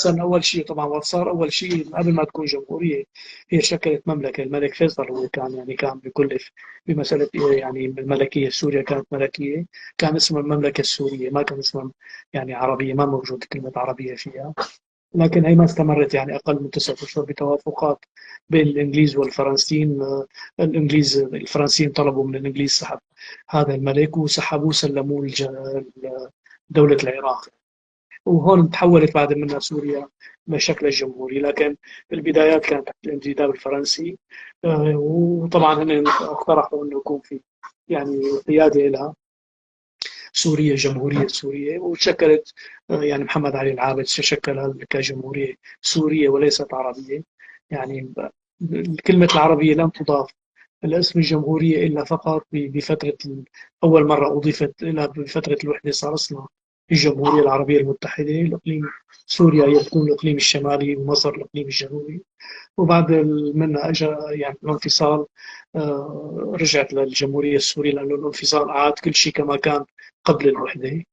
أصلا أول شيء طبعا وقت صار أول شيء قبل ما تكون جمهورية هي شكلت مملكة. الملك فيصل هو كان يعني كان بكلف بمسألة يعني الملكية. سوريا كانت ملكية، كان اسمها المملكة السورية، ما كان اسمها يعني عربية، ما موجود كلمة عربية فيها. لكن هي ما استمرت يعني أقل من 9 أشهر بتوافقات بين الإنجليز والفرنسيين. الفرنسيين طلبوا من الإنجليز سحب هذا الملك وسحبوه، سلموه دولة العراق. وهون تحولت بعد منها سوريا لشكل الجمهوري. لكن في البدايات كانت تحت الانتداب الفرنسي. وطبعا هم اقترحوا انه يكون في يعني قياده لها سورية، جمهورية سورية، وشكلت يعني محمد علي العابد شكلها كجمهورية سورية وليست عربية. يعني كلمة العربية لم تضاف الاسم الجمهورية إلا فقط بفترة أول مرة أضيفت إلى بفترة الوحدة، صار اسمها الجمهورية العربية المتحدة. الإقليم سوريا يكون الإقليم الشمالي ومصر الإقليم الجنوبي. وبعد منها اجى يعني الانفصال، رجعت للجمهورية السورية لأنه الانفصال أعاد كل شيء كما كان قبل الوحدة.